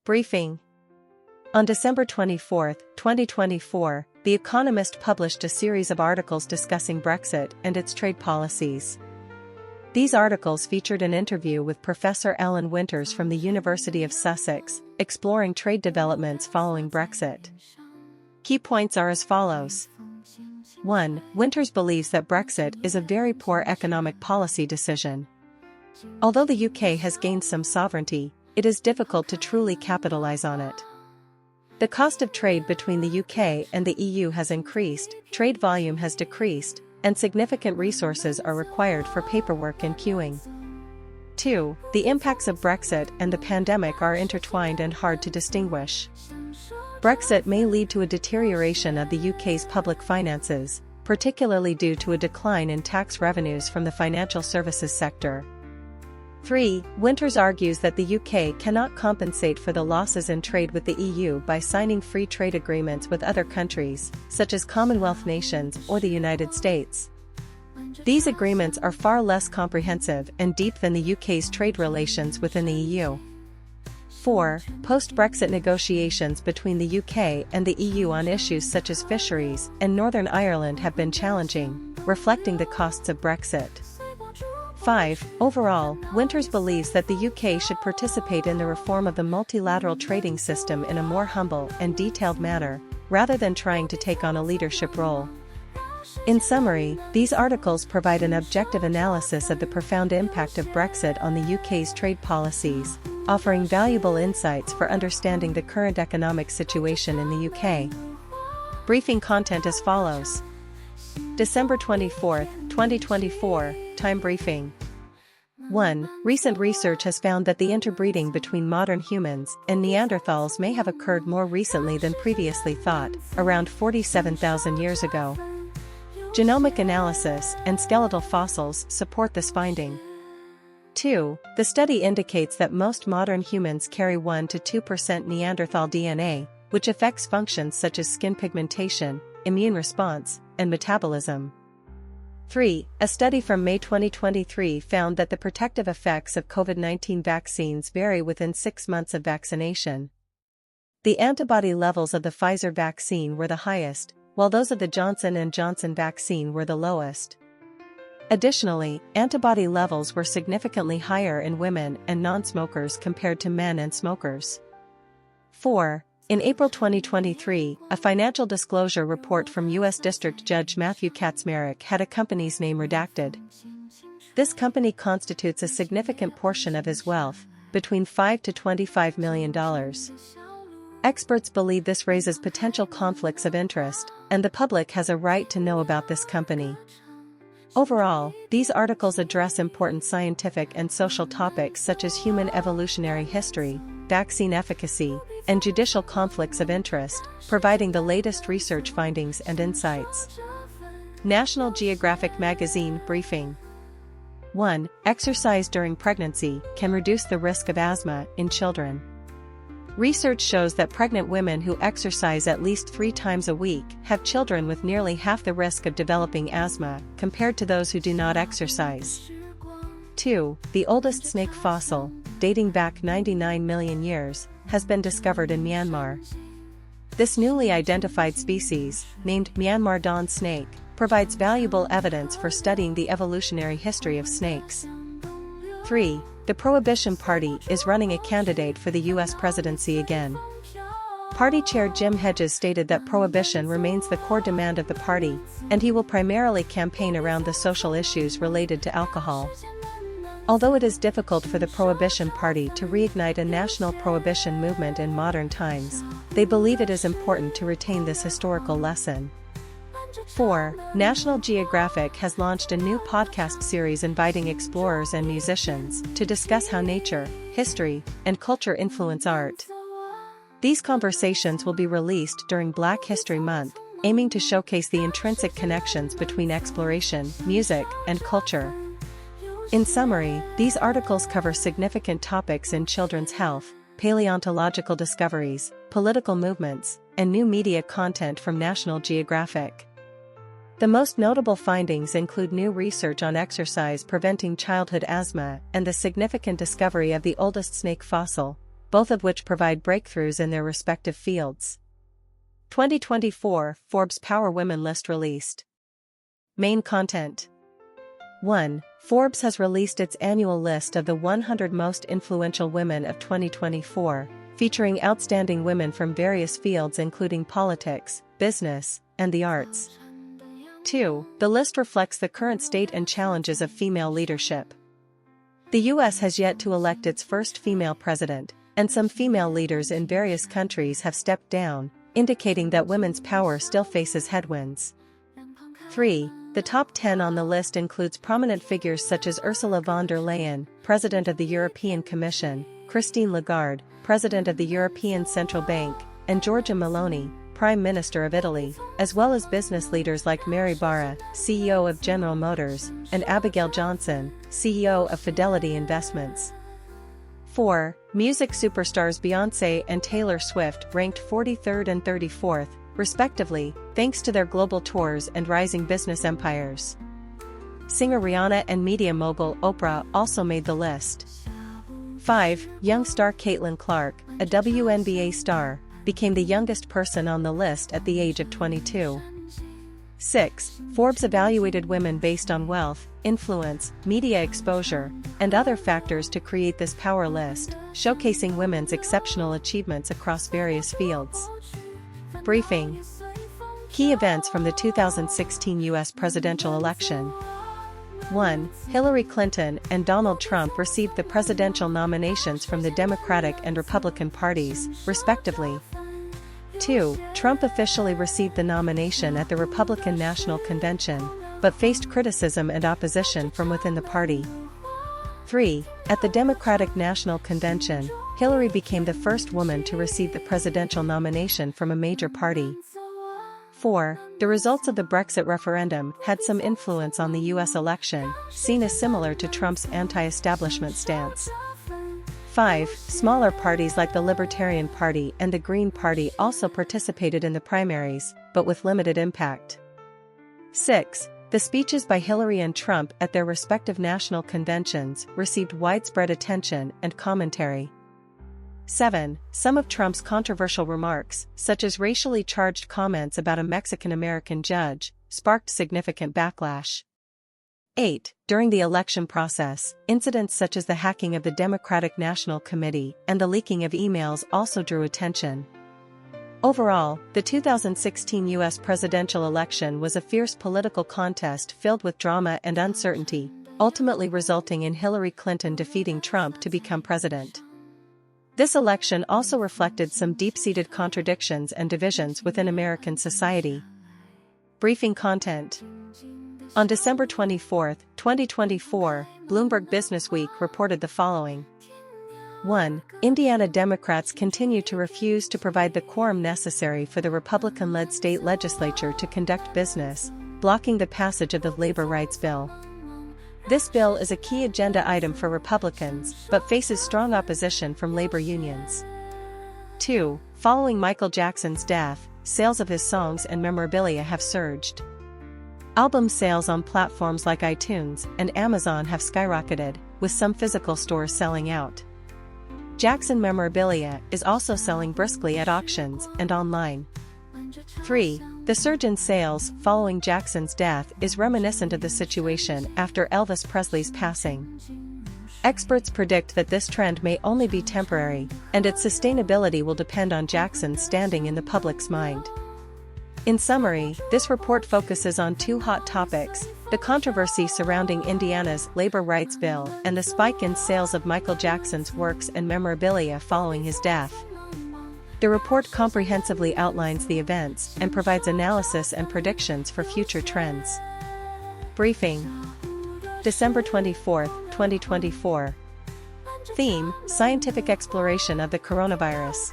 Briefing. On December 24, 2024, The Economist published a series of articles discussing Brexit and its trade policies. These articles featured an interview with Professor Ellen Winters from the University of Sussex, exploring trade developments following Brexit. Key points are as follows. 1. Winters believes that Brexit is a very poor economic policy decision. Although the UK has gained some sovereignty, it is difficult to truly capitalize on it. The cost of trade between the UK and the EU has increased, trade volume has decreased, and significant resources are required for paperwork and queuing. 2. The impacts of Brexit and the pandemic are intertwined and hard to distinguish. Brexit may lead to a deterioration of the UK's public finances, particularly due to a decline in tax revenues from the financial services sector. 3. Winters argues that the UK cannot compensate for the losses in trade with the EU by signing free trade agreements with other countries, such as Commonwealth nations or the United States. These agreements are far less comprehensive and deep than the UK's trade relations within the EU. 4. Post-Brexit negotiations between the UK and the EU on issues such as fisheries and Northern Ireland have been challenging, reflecting the costs of Brexit. 5. Overall, Winters believes that the UK should participate in the reform of the multilateral trading system in a more humble and detailed manner, rather than trying to take on a leadership role. In summary, these articles provide an objective analysis of the profound impact of Brexit on the UK's trade policies, offering valuable insights for understanding the current economic situation in the UK. Briefing content as follows. December 24, 2024, Time Briefing. 1. Recent research has found that the interbreeding between modern humans and Neanderthals may have occurred more recently than previously thought, around 47,000 years ago. Genomic analysis and skeletal fossils support this finding. 2. The study indicates that most modern humans carry 1 to 2% Neanderthal DNA, which affects functions such as skin pigmentation, immune response, and metabolism. 3. A study from May 2023 found that the protective effects of COVID-19 vaccines vary within 6 months of vaccination. The antibody levels of the Pfizer vaccine were the highest, while those of the Johnson & Johnson vaccine were the lowest. Additionally, antibody levels were significantly higher in women and non-smokers compared to men and smokers. 4. In April 2023, a financial disclosure report from U.S. District Judge Matthew Kaczmarek had a company's name redacted. This company constitutes a significant portion of his wealth, between $5 to $25 million. Experts believe this raises potential conflicts of interest, and the public has a right to know about this company. Overall, these articles address important scientific and social topics such as human evolutionary history, vaccine efficacy, and judicial conflicts of interest, providing the latest research findings and insights. National Geographic Magazine Briefing. 1. Exercise during pregnancy can reduce the risk of asthma in children. Research shows that pregnant women who exercise at least 3 times a week have children with nearly half the risk of developing asthma compared to those who do not exercise. 2. The oldest snake fossil, dating back 99 million years, has been discovered in Myanmar. This newly identified species, named Myanmar dawn snake, provides valuable evidence for studying the evolutionary history of snakes. 3. The Prohibition Party is running a candidate for the U.S. presidency again. Party chair Jim Hedges stated that prohibition remains the core demand of the party, and he will primarily campaign around the social issues related to alcohol. Although it is difficult for the Prohibition Party to reignite a national prohibition movement in modern times, they believe it is important to retain this historical lesson. 4. National Geographic has launched a new podcast series inviting explorers and musicians to discuss how nature, history, and culture influence art. These conversations will be released during Black History Month, aiming to showcase the intrinsic connections between exploration, music, and culture. In summary, these articles cover significant topics in children's health, paleontological discoveries, political movements, and new media content from National Geographic. The most notable findings include new research on exercise preventing childhood asthma and the significant discovery of the oldest snake fossil, both of which provide breakthroughs in their respective fields. 2024 Forbes Power Women List released. Main content. 1. Forbes has released its annual list of the 100 most influential women of 2024, featuring outstanding women from various fields including politics, business, and the arts. 2. The list reflects the current state and challenges of female leadership. The U.S. has yet to elect its first female president, and some female leaders in various countries have stepped down, indicating that women's power still faces headwinds. 3. The top 10 on the list includes prominent figures such as Ursula von der Leyen, President of the European Commission, Christine Lagarde, President of the European Central Bank, and Giorgia Meloni, Prime Minister of Italy, as well as business leaders like Mary Barra, CEO of General Motors, and Abigail Johnson, CEO of Fidelity Investments. 4. Music superstars Beyoncé and Taylor Swift ranked 43rd and 34th, respectively, thanks to their global tours and rising business empires. Singer Rihanna and media mogul Oprah also made the list. 5. Young star Caitlin Clark, a WNBA star, became the youngest person on the list at the age of 22. 6. Forbes evaluated women based on wealth, influence, media exposure, and other factors to create this power list, showcasing women's exceptional achievements across various fields. Briefing. Key events from the 2016 U.S. presidential election. 1. Hillary Clinton and Donald Trump received the presidential nominations from the Democratic and Republican parties, respectively. 2. Trump officially received the nomination at the Republican National Convention, but faced criticism and opposition from within the party. 3. At the Democratic National Convention, Hillary became the first woman to receive the presidential nomination from a major party. 4. The results of the Brexit referendum had some influence on the U.S. election, seen as similar to Trump's anti-establishment stance. 5. Smaller parties like the Libertarian Party and the Green Party also participated in the primaries, but with limited impact. 6. The speeches by Hillary and Trump at their respective national conventions received widespread attention and commentary. 7. Some of Trump's controversial remarks, such as racially charged comments about a Mexican-American judge, sparked significant backlash. 8. During the election process, incidents such as the hacking of the Democratic National Committee and the leaking of emails also drew attention. Overall, the 2016 U.S. presidential election was a fierce political contest filled with drama and uncertainty, ultimately resulting in Hillary Clinton defeating Trump to become president. This election also reflected some deep-seated contradictions and divisions within American society. Briefing content. On December 24, 2024, Bloomberg Businessweek reported the following. 1. Indiana Democrats continue to refuse to provide the quorum necessary for the Republican-led state legislature to conduct business, blocking the passage of the Labor Rights Bill. This bill is a key agenda item for Republicans, but faces strong opposition from labor unions. 2. Following Michael Jackson's death, sales of his songs and memorabilia have surged. Album sales on platforms like iTunes and Amazon have skyrocketed, with some physical stores selling out. Jackson memorabilia is also selling briskly at auctions and online. 3. The surge in sales following Jackson's death is reminiscent of the situation after Elvis Presley's passing. Experts predict that this trend may only be temporary, and its sustainability will depend on Jackson's standing in the public's mind. In summary, this report focuses on two hot topics: the controversy surrounding Indiana's labor rights bill and the spike in sales of Michael Jackson's works and memorabilia following his death. The report comprehensively outlines the events and provides analysis and predictions for future trends. Briefing. December 24, 2024. Theme: Scientific exploration of the coronavirus.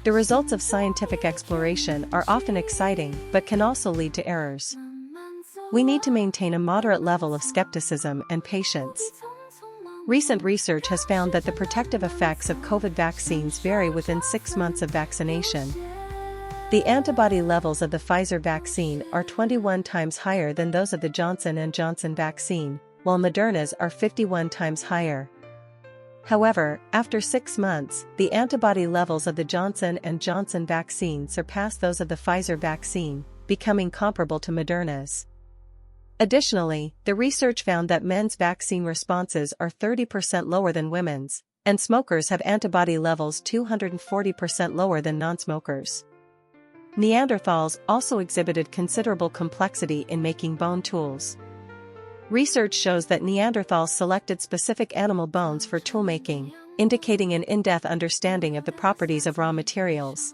The results of scientific exploration are often exciting but can also lead to errors. We need to maintain a moderate level of skepticism and patience. Recent research has found that the protective effects of COVID vaccines vary within 6 months of vaccination. The antibody levels of the Pfizer vaccine are 21 times higher than those of the Johnson & Johnson vaccine, while Moderna's are 51 times higher. However, after 6 months, the antibody levels of the Johnson & Johnson vaccine surpassed those of the Pfizer vaccine, becoming comparable to Moderna's. Additionally, the research found that men's vaccine responses are 30% lower than women's, and smokers have antibody levels 240% lower than non-smokers. Neanderthals also exhibited considerable complexity in making bone tools. Research shows that Neanderthals selected specific animal bones for toolmaking, indicating an in-depth understanding of the properties of raw materials.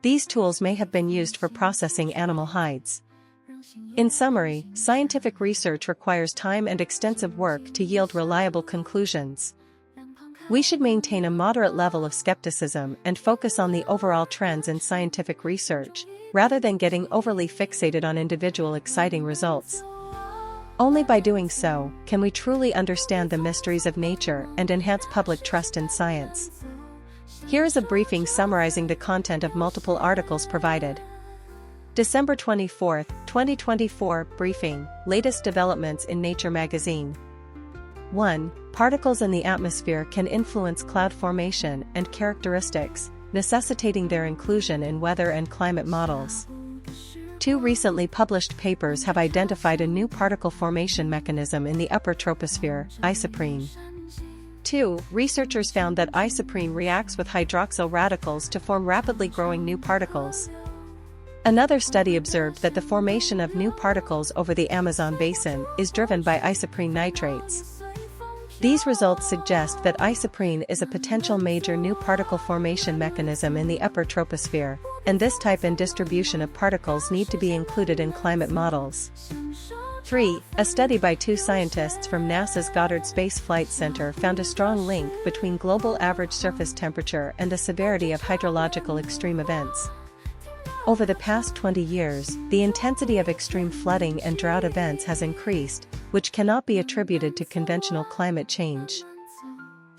These tools may have been used for processing animal hides. In summary, scientific research requires time and extensive work to yield reliable conclusions. We should maintain a moderate level of skepticism and focus on the overall trends in scientific research, rather than getting overly fixated on individual exciting results. Only by doing so can we truly understand the mysteries of nature and enhance public trust in science. Here is a briefing summarizing the content of multiple articles provided. December 24, 2024 briefing, latest developments in Nature magazine. 1. Particles in the atmosphere can influence cloud formation and characteristics, necessitating their inclusion in weather and climate models. 2 recently published papers have identified a new particle formation mechanism in the upper troposphere, isoprene. 2. Researchers found that isoprene reacts with hydroxyl radicals to form rapidly growing new particles. Another study observed that the formation of new particles over the Amazon basin is driven by isoprene nitrates. These results suggest that isoprene is a potential major new particle formation mechanism in the upper troposphere, and this type and distribution of particles need to be included in climate models. 3. A study by 2 scientists from NASA's Goddard Space Flight Center found a strong link between global average surface temperature and the severity of hydrological extreme events. Over the past 20 years, the intensity of extreme flooding and drought events has increased, which cannot be attributed to conventional climate change.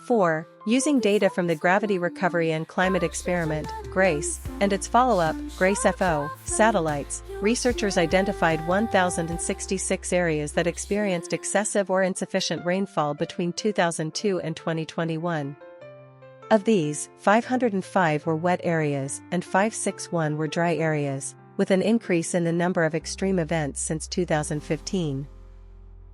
4. Using data from the Gravity Recovery and Climate Experiment, GRACE, and its follow-up, GRACE-FO, satellites, researchers identified 1,066 areas that experienced excessive or insufficient rainfall between 2002 and 2021. Of these, 505 were wet areas and 561 were dry areas, with an increase in the number of extreme events since 2015.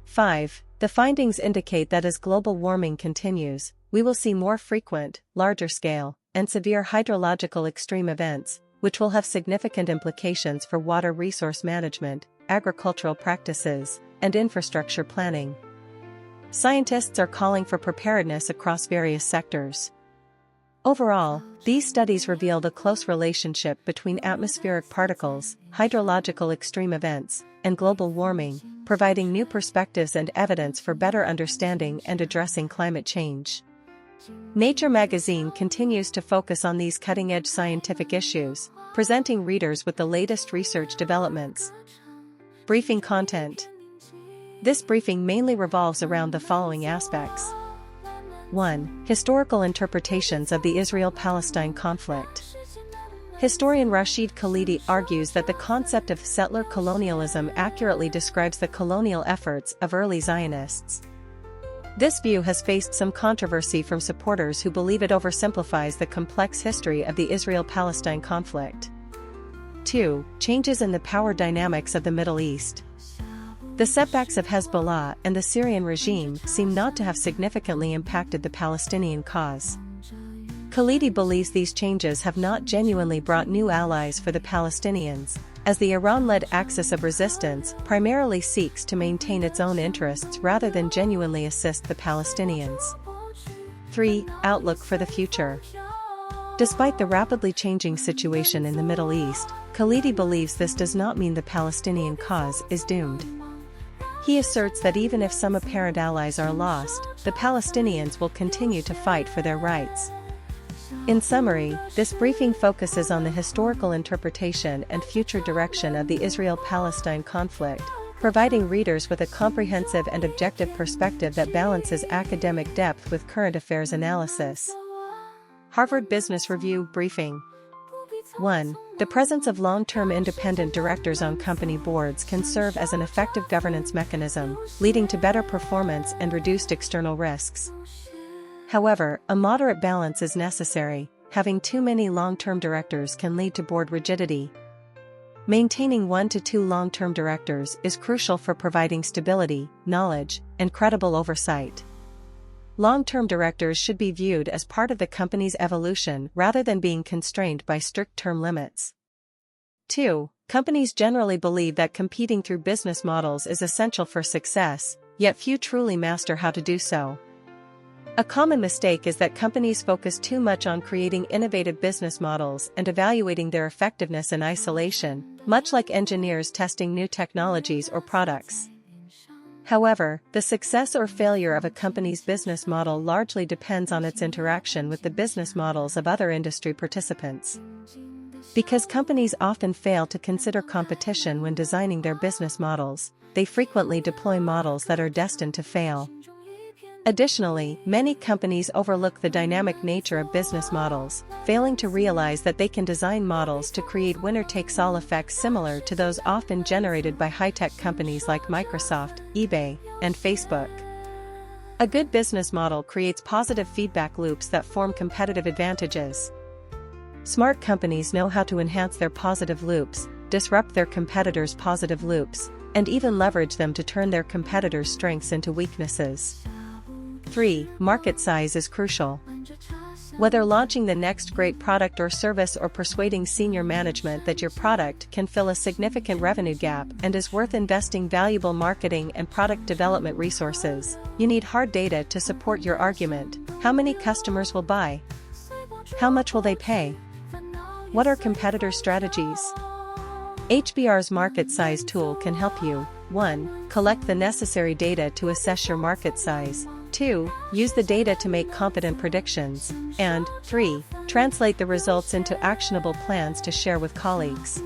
5. The findings indicate that as global warming continues, we will see more frequent, larger-scale, and severe hydrological extreme events, which will have significant implications for water resource management, agricultural practices, and infrastructure planning. Scientists are calling for preparedness across various sectors. Overall, these studies revealed a close relationship between atmospheric particles, hydrological extreme events, and global warming, providing new perspectives and evidence for better understanding and addressing climate change. Nature magazine continues to focus on these cutting-edge scientific issues, presenting readers with the latest research developments. Briefing content. This briefing mainly revolves around the following aspects. 1. Historical interpretations of the Israel-Palestine conflict. Historian Rashid Khalidi argues that the concept of settler colonialism accurately describes the colonial efforts of early Zionists. This view has faced some controversy from supporters who believe it oversimplifies the complex history of the Israel-Palestine conflict. 2. Changes in the power dynamics of the Middle East. The setbacks of Hezbollah and the Syrian regime seem not to have significantly impacted the Palestinian cause. Khalidi believes these changes have not genuinely brought new allies for the Palestinians, as the Iran-led axis of resistance primarily seeks to maintain its own interests rather than genuinely assist the Palestinians. 3. Outlook for the future. Despite the rapidly changing situation in the Middle East, Khalidi believes this does not mean the Palestinian cause is doomed. He asserts that even if some apparent allies are lost, the Palestinians will continue to fight for their rights. In summary, this briefing focuses on the historical interpretation and future direction of the Israel-Palestine conflict, providing readers with a comprehensive and objective perspective that balances academic depth with current affairs analysis. Harvard Business Review briefing. 1. The presence of long-term independent directors on company boards can serve as an effective governance mechanism, leading to better performance and reduced external risks. However, a moderate balance is necessary. Having too many long-term directors can lead to board rigidity. Maintaining 1 to 2 long-term directors is crucial for providing stability, knowledge, and credible oversight. Long-term directors should be viewed as part of the company's evolution rather than being constrained by strict term limits. 2. Companies generally believe that competing through business models is essential for success, yet few truly master how to do so. A common mistake is that companies focus too much on creating innovative business models and evaluating their effectiveness in isolation, much like engineers testing new technologies or products. However, the success or failure of a company's business model largely depends on its interaction with the business models of other industry participants. Because companies often fail to consider competition when designing their business models, they frequently deploy models that are destined to fail. Additionally, many companies overlook the dynamic nature of business models, failing to realize that they can design models to create winner-takes-all effects similar to those often generated by high-tech companies like Microsoft, eBay, and Facebook. A good business model creates positive feedback loops that form competitive advantages. Smart companies know how to enhance their positive loops, disrupt their competitors' positive loops, and even leverage them to turn their competitors' strengths into weaknesses. 3. Market size is crucial. Whether launching the next great product or service or persuading senior management that your product can fill a significant revenue gap and is worth investing valuable marketing and product development resources, you need hard data to support your argument. How many customers will buy? How much will they pay? What are competitor strategies? HBR's market size tool can help you. 1. Collect the necessary data to assess your market size. 2. Use the data to make confident predictions. And 3. Translate the results into actionable plans to share with colleagues.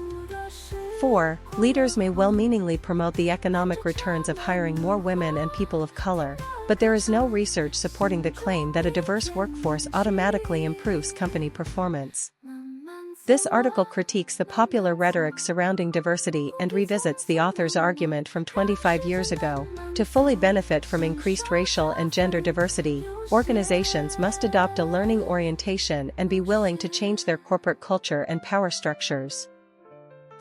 4. Leaders may well-meaningly promote the economic returns of hiring more women and people of color, but there is no research supporting the claim that a diverse workforce automatically improves company performance. This article critiques the popular rhetoric surrounding diversity and revisits the author's argument from 25 years ago. To fully benefit from increased racial and gender diversity, organizations must adopt a learning orientation and be willing to change their corporate culture and power structures.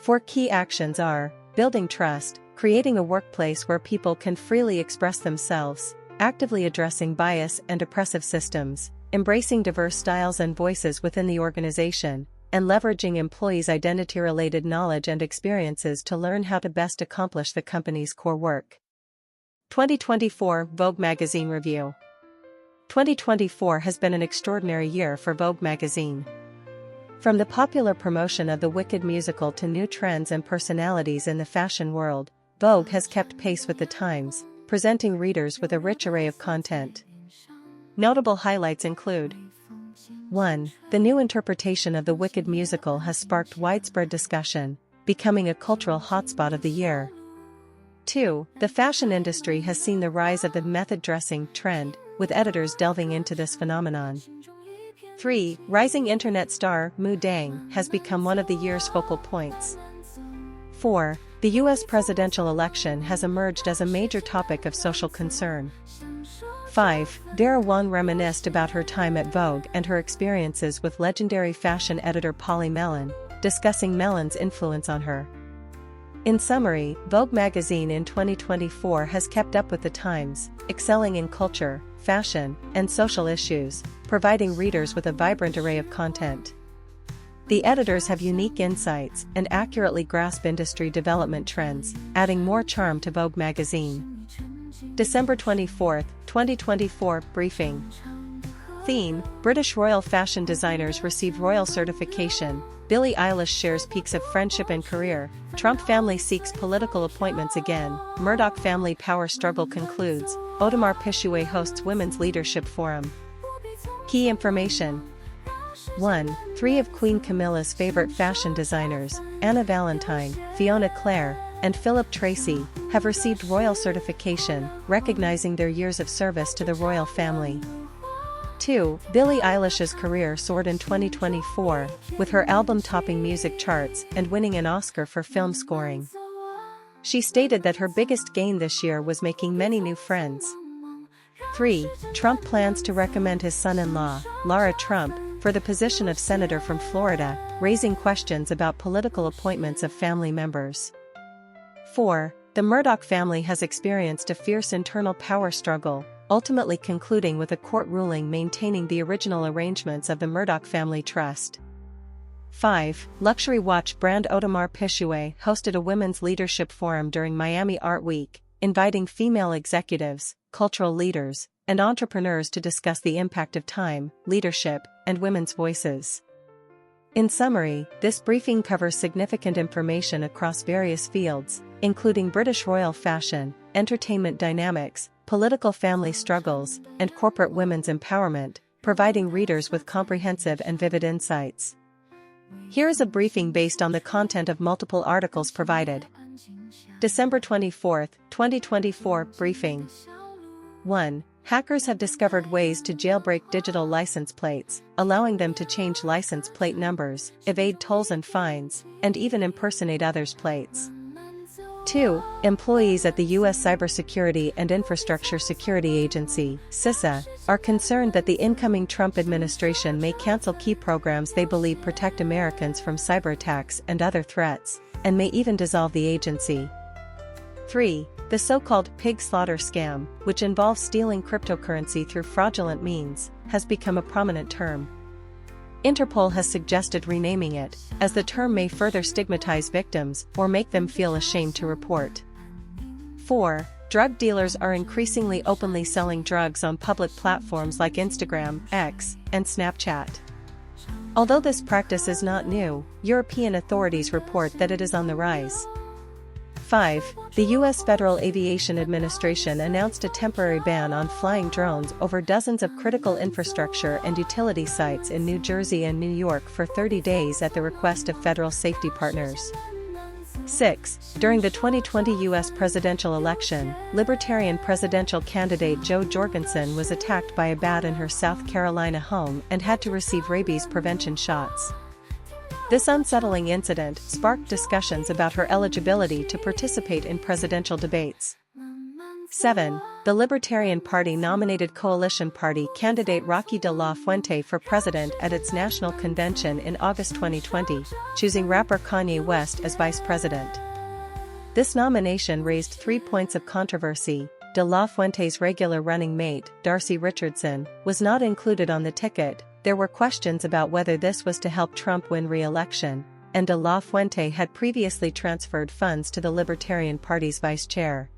4 key actions are: building trust, creating a workplace where people can freely express themselves, actively addressing bias and oppressive systems, embracing diverse styles and voices within the organization, and leveraging employees' identity-related knowledge and experiences to learn how to best accomplish the company's core work. 2024 Vogue Magazine Review. 2024 has been an extraordinary year for Vogue magazine. From the popular promotion of the Wicked musical to new trends and personalities in the fashion world, Vogue has kept pace with the times, presenting readers with a rich array of content. Notable highlights include: 1. The new interpretation of the Wicked musical has sparked widespread discussion, becoming a cultural hotspot of the year. 2. The fashion industry has seen the rise of the method dressing trend, with editors delving into this phenomenon. 3. Rising internet star Mu Dang has become one of the year's focal points. 4. The U.S. presidential election has emerged as a major topic of social concern. 5. Dara Wong reminisced about her time at Vogue and her experiences with legendary fashion editor Polly Mellon, discussing Mellon's influence on her. In summary, Vogue magazine in 2024 has kept up with the times, excelling in culture, fashion, and social issues, providing readers with a vibrant array of content. The editors have unique insights and accurately grasp industry development trends, adding more charm to Vogue magazine. December 24, 2024 Briefing. Theme: British royal fashion designers receive royal certification. Billie Eilish shares peaks of friendship and career. Trump family seeks political appointments again. Murdoch family power struggle concludes. Audemars Piguet hosts Women's Leadership Forum. Key information. 1. 3 of Queen Camilla's favorite fashion designers, Anna Valentine, Fiona Clare, and Philip Tracy, have received royal certification, recognizing their years of service to the royal family. 2. Billie Eilish's career soared in 2024, with her album topping music charts and winning an Oscar for film scoring. She stated that her biggest gain this year was making many new friends. 3. Trump plans to recommend his son-in-law, Lara Trump, for the position of senator from Florida, raising questions about political appointments of family members. 4. The Murdoch family has experienced a fierce internal power struggle, ultimately concluding with a court ruling maintaining the original arrangements of the Murdoch Family Trust. 5. Luxury watch brand Audemars Piguet hosted a women's leadership forum during Miami Art Week, inviting female executives, cultural leaders, and entrepreneurs to discuss the impact of time, leadership, and women's voices. In summary, this briefing covers significant information across various fields, including British royal fashion, entertainment dynamics, political family struggles, and corporate women's empowerment, providing readers with comprehensive and vivid insights. Here is a briefing based on the content of multiple articles provided. December 24, 2024 briefing. 1. Hackers have discovered ways to jailbreak digital license plates, allowing them to change license plate numbers, evade tolls and fines, and even impersonate others' plates. 2. Employees at the U.S. Cybersecurity and Infrastructure Security Agency, CISA, are concerned that the incoming Trump administration may cancel key programs they believe protect Americans from cyberattacks and other threats, and may even dissolve the agency. 3. The so-called pig slaughter scam, which involves stealing cryptocurrency through fraudulent means, has become a prominent term. Interpol has suggested renaming it, as the term may further stigmatize victims or make them feel ashamed to report. 4. Drug dealers are increasingly openly selling drugs on public platforms like Instagram, X, and Snapchat. Although this practice is not new, European authorities report that it is on the rise. 5. The U.S. Federal Aviation Administration announced a temporary ban on flying drones over dozens of critical infrastructure and utility sites in New Jersey and New York for 30 days at the request of federal safety partners. 6. During the 2020 U.S. presidential election, Libertarian presidential candidate Jo Jorgensen was attacked by a bat in her South Carolina home and had to receive rabies prevention shots. This unsettling incident sparked discussions about her eligibility to participate in presidential debates. 7. The Libertarian Party nominated coalition party candidate Rocky de la Fuente for president at its national convention in August 2020, choosing rapper Kanye West as vice president. This nomination raised 3 points of controversy. De la Fuente's regular running mate, Darcy Richardson, was not included on the ticket. There were questions about whether this was to help Trump win re-election, and de la Fuente had previously transferred funds to the Libertarian Party's vice chair.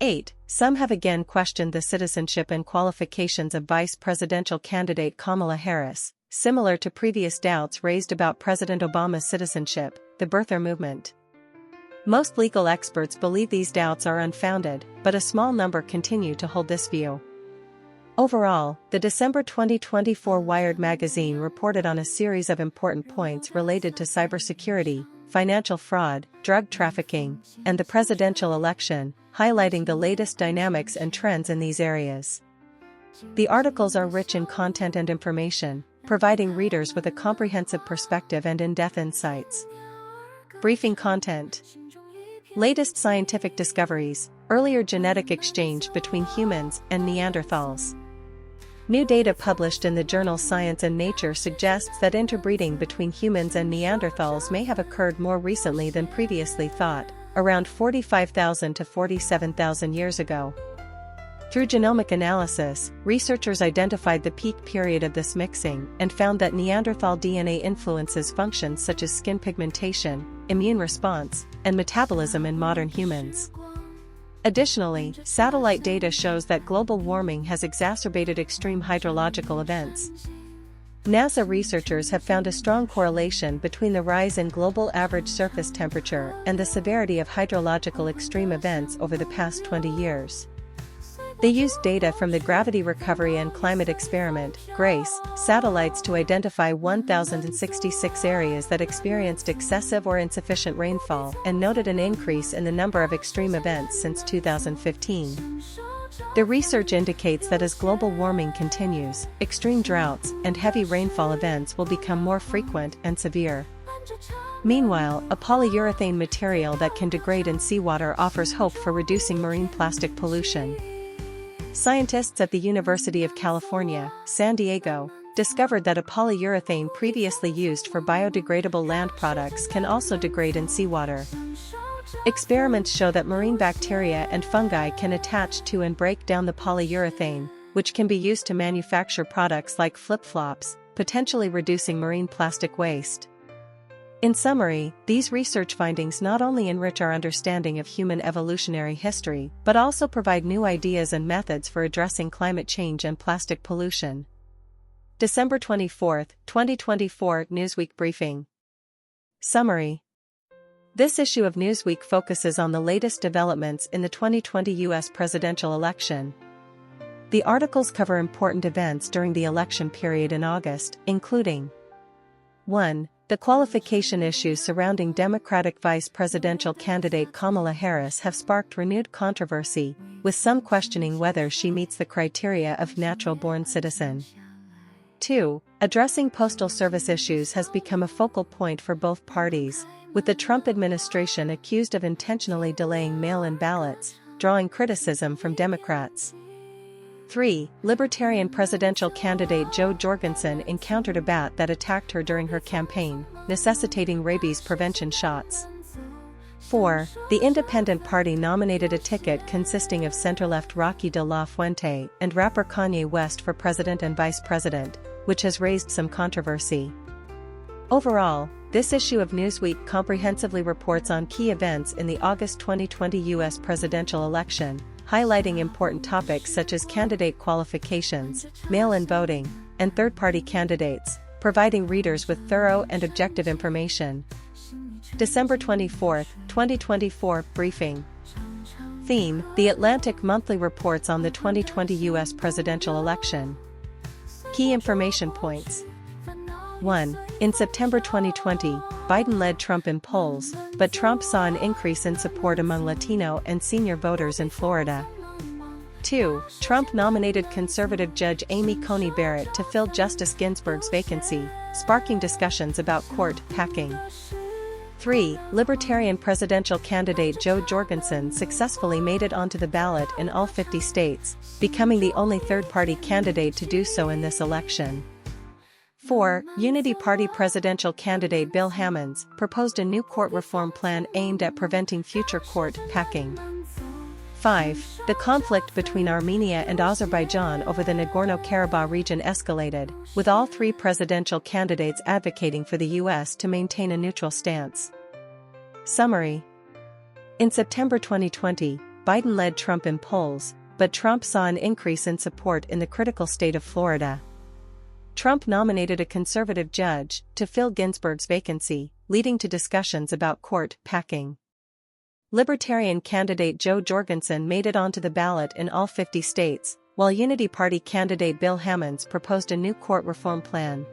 8. Some have again questioned the citizenship and qualifications of vice presidential candidate Kamala Harris, similar to previous doubts raised about President Obama's citizenship, the birther movement. Most legal experts believe these doubts are unfounded, but a small number continue to hold this view. Overall, the December 2024 Wired magazine reported on a series of important points related to cybersecurity, financial fraud, drug trafficking, and the presidential election, highlighting the latest dynamics and trends in these areas. The articles are rich in content and information, providing readers with a comprehensive perspective and in-depth insights. Briefing content. Latest scientific discoveries, earlier genetic exchange between humans and Neanderthals. New data published in the journal Science and Nature suggests that interbreeding between humans and Neanderthals may have occurred more recently than previously thought, around 45,000 to 47,000 years ago. Through genomic analysis, researchers identified the peak period of this mixing and found that Neanderthal DNA influences functions such as skin pigmentation, immune response, and metabolism in modern humans. Additionally, satellite data shows that global warming has exacerbated extreme hydrological events. NASA researchers have found a strong correlation between the rise in global average surface temperature and the severity of hydrological extreme events over the past 20 years. They used data from the Gravity Recovery and Climate Experiment (GRACE) satellites to identify 1,066 areas that experienced excessive or insufficient rainfall and noted an increase in the number of extreme events since 2015. The research indicates that as global warming continues, extreme droughts and heavy rainfall events will become more frequent and severe. Meanwhile, a polyurethane material that can degrade in seawater offers hope for reducing marine plastic pollution. Scientists at the University of California, San Diego, discovered that a polyurethane previously used for biodegradable land products can also degrade in seawater. Experiments show that marine bacteria and fungi can attach to and break down the polyurethane, which can be used to manufacture products like flip-flops, potentially reducing marine plastic waste. In summary, these research findings not only enrich our understanding of human evolutionary history, but also provide new ideas and methods for addressing climate change and plastic pollution. December 24, 2024 Newsweek Briefing. Summary. This issue of Newsweek focuses on the latest developments in the 2020 U.S. presidential election. The articles cover important events during the election period in August, including 1. The qualification issues surrounding Democratic vice presidential candidate Kamala Harris have sparked renewed controversy, with some questioning whether she meets the criteria of natural-born citizen. 2. Addressing postal service issues has become a focal point for both parties, with the Trump administration accused of intentionally delaying mail-in ballots, drawing criticism from Democrats. 3. Libertarian presidential candidate Jo Jorgensen encountered a bat that attacked her during her campaign, necessitating rabies prevention shots. 4. The Independent Party nominated a ticket consisting of center-left Rocky de la Fuente and rapper Kanye West for president and vice president, which has raised some controversy. Overall, this issue of Newsweek comprehensively reports on key events in the August 2020 U.S. presidential election, highlighting important topics such as candidate qualifications, mail-in voting, and third-party candidates, providing readers with thorough and objective information. December 24, 2024 Briefing. Theme: The Atlantic Monthly reports on the 2020 U.S. presidential election. Key information points. 1. In September 2020, Biden led Trump in polls, but Trump saw an increase in support among Latino and senior voters in Florida. 2. Trump nominated conservative Judge Amy Coney Barrett to fill Justice Ginsburg's vacancy, sparking discussions about court packing. 3. Libertarian presidential candidate Jo Jorgensen successfully made it onto the ballot in all 50 states, becoming the only third-party candidate to do so in this election. 4. Unity Party presidential candidate Bill Hammonds proposed a new court reform plan aimed at preventing future court packing. 5. The conflict between Armenia and Azerbaijan over the Nagorno-Karabakh region escalated, with all three presidential candidates advocating for the U.S. to maintain a neutral stance. Summary. In September 2020, Biden led Trump in polls, but Trump saw an increase in support in the critical state of Florida. Trump nominated a conservative judge to fill Ginsburg's vacancy, leading to discussions about court packing. Libertarian candidate Jo Jorgensen made it onto the ballot in all 50 states, while Unity Party candidate Bill Hammonds proposed a new court reform plan.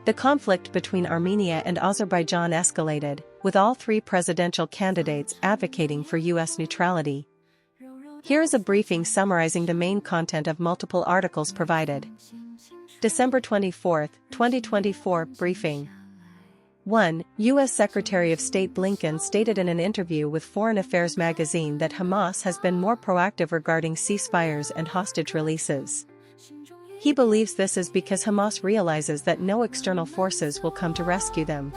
The conflict between Armenia and Azerbaijan escalated, with all three presidential candidates advocating for U.S. neutrality. Here is a briefing summarizing the main content of multiple articles provided. December 24, 2024 Briefing. 1. U.S. Secretary of State Blinken stated in an interview with Foreign Affairs magazine that Hamas has been more proactive regarding ceasefires and hostage releases. He believes this is because Hamas realizes that no external forces will come to rescue them.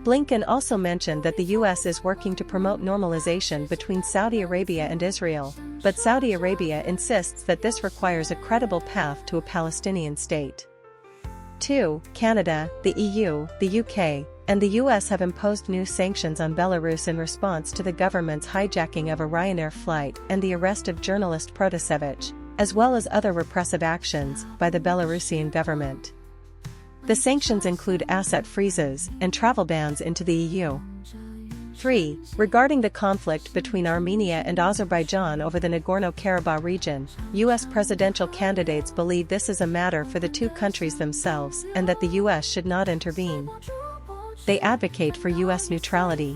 Blinken also mentioned that the U.S. is working to promote normalization between Saudi Arabia and Israel, but Saudi Arabia insists that this requires a credible path to a Palestinian state. 2. Canada, the EU, the UK, and the US have imposed new sanctions on Belarus in response to the government's hijacking of a Ryanair flight and the arrest of journalist Protasevich, as well as other repressive actions by the Belarusian government. The sanctions include asset freezes and travel bans into the EU. 3. Regarding the conflict between Armenia and Azerbaijan over the Nagorno-Karabakh region, U.S. presidential candidates believe this is a matter for the two countries themselves and that the U.S. should not intervene. They advocate for U.S. neutrality.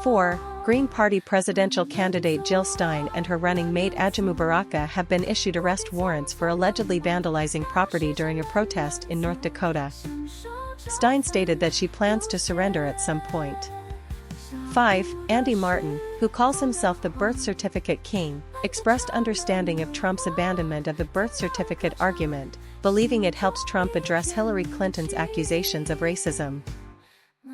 4. Green Party presidential candidate Jill Stein and her running mate Ajamu Baraka have been issued arrest warrants for allegedly vandalizing property during a protest in North Dakota. Stein stated that she plans to surrender at some point. 5. Andy Martin, who calls himself the birth certificate king, expressed understanding of Trump's abandonment of the birth certificate argument, believing it helps Trump address Hillary Clinton's accusations of racism.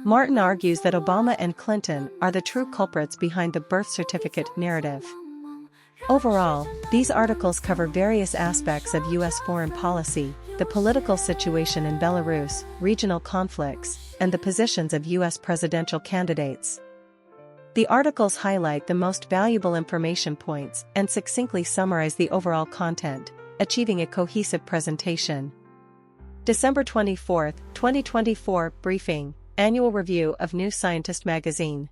Martin argues that Obama and Clinton are the true culprits behind the birth certificate narrative. Overall, these articles cover various aspects of U.S. foreign policy, the political situation in Belarus, regional conflicts, and the positions of U.S. presidential candidates. The articles highlight the most valuable information points and succinctly summarize the overall content, achieving a cohesive presentation. December 24, 2024 Briefing, Annual Review of New Scientist Magazine.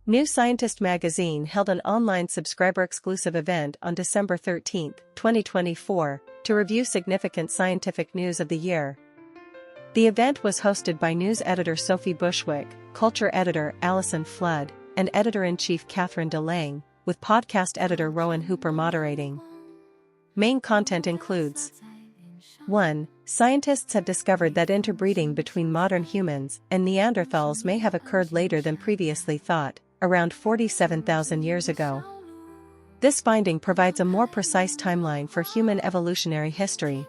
New Scientist magazine held an online subscriber-exclusive event on December 13, 2024, to review significant scientific news of the year. The event was hosted by news editor Sophie Bushwick, culture editor Alison Flood, and editor-in-chief Catherine DeLange, with podcast editor Rowan Hooper moderating. Main content includes: 1. Scientists have discovered that interbreeding between modern humans and Neanderthals may have occurred later than previously thought, around 47,000 years ago. This finding provides a more precise timeline for human evolutionary history.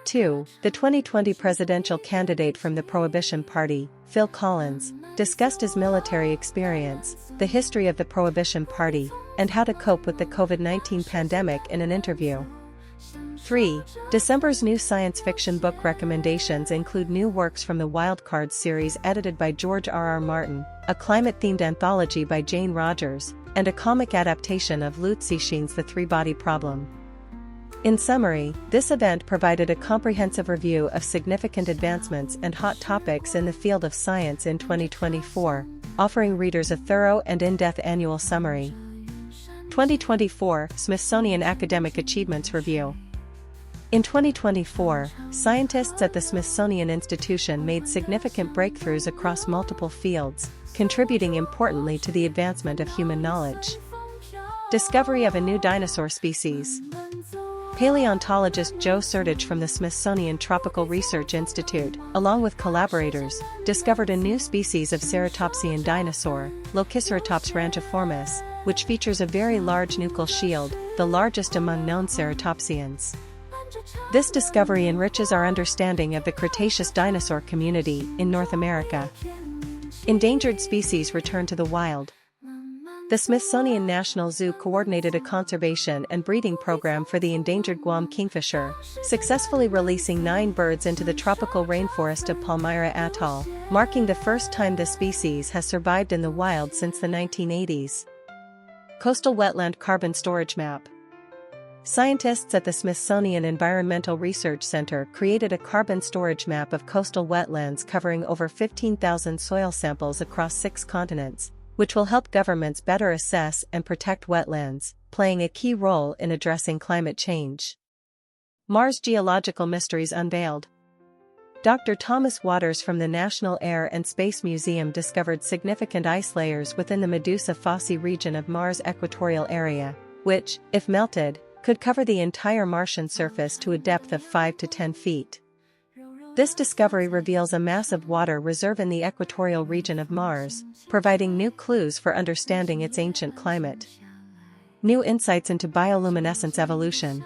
2. The 2020 presidential candidate from the Prohibition Party, Phil Collins, discussed his military experience, the history of the Prohibition Party, and how to cope with the COVID-19 pandemic in an interview. 3. December's new science fiction book recommendations include new works from the Wildcards series edited by George R.R. Martin, a climate-themed anthology by Jane Rogers, and a comic adaptation of Lutz Cixin's The Three-Body Problem. In summary, this event provided a comprehensive review of significant advancements and hot topics in the field of science in 2024, offering readers a thorough and in-depth annual summary. 2024 Smithsonian Academic Achievements Review. In 2024, scientists at the Smithsonian Institution made significant breakthroughs across multiple fields, contributing importantly to the advancement of human knowledge. Discovery of a new dinosaur species. Paleontologist Joe Sertich from the Smithsonian Tropical Research Institute, along with collaborators, discovered a new species of ceratopsian dinosaur, Lokiceratops rangiformis, which features a very large nuchal shield, the largest among known ceratopsians. This discovery enriches our understanding of the Cretaceous dinosaur community in North America. Endangered species return to the wild. The Smithsonian National Zoo coordinated a conservation and breeding program for the endangered Guam kingfisher, successfully releasing 9 birds into the tropical rainforest of Palmyra Atoll, marking the first time the species has survived in the wild since the 1980s. Coastal Wetland Carbon Storage Map. Scientists at the Smithsonian Environmental Research Center created a carbon storage map of coastal wetlands covering over 15,000 soil samples across 6 continents, which will help governments better assess and protect wetlands, playing a key role in addressing climate change. Mars Geological Mysteries Unveiled. Dr. Thomas Waters from the National Air and Space Museum discovered significant ice layers within the Medusa Fossae region of Mars' equatorial area, which, if melted, could cover the entire Martian surface to a depth of 5 to 10 feet. This discovery reveals a massive water reserve in the equatorial region of Mars, providing new clues for understanding its ancient climate. New insights into bioluminescence evolution.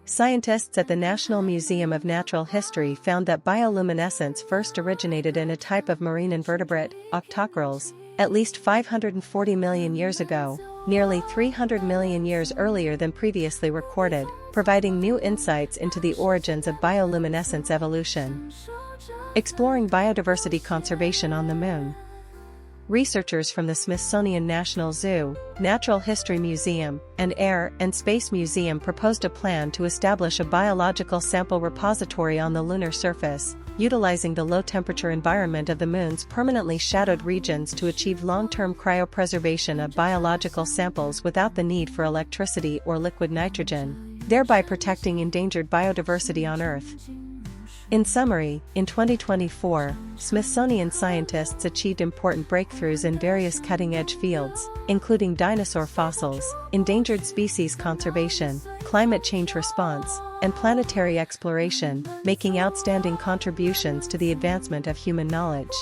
Scientists at the National Museum of Natural History found that bioluminescence first originated in a type of marine invertebrate, octocorals, at least 540 million years ago, nearly 300 million years earlier than previously recorded, providing new insights into the origins of bioluminescence evolution. Exploring biodiversity conservation on the Moon. Researchers from the Smithsonian National Zoo, Natural History Museum, and Air and Space Museum proposed a plan to establish a biological sample repository on the lunar surface, utilizing the low-temperature environment of the Moon's permanently shadowed regions to achieve long-term cryopreservation of biological samples without the need for electricity or liquid nitrogen, thereby protecting endangered biodiversity on Earth. In summary, in 2024, Smithsonian scientists achieved important breakthroughs in various cutting-edge fields, including dinosaur fossils, endangered species conservation, climate change response, and planetary exploration, making outstanding contributions to the advancement of human knowledge.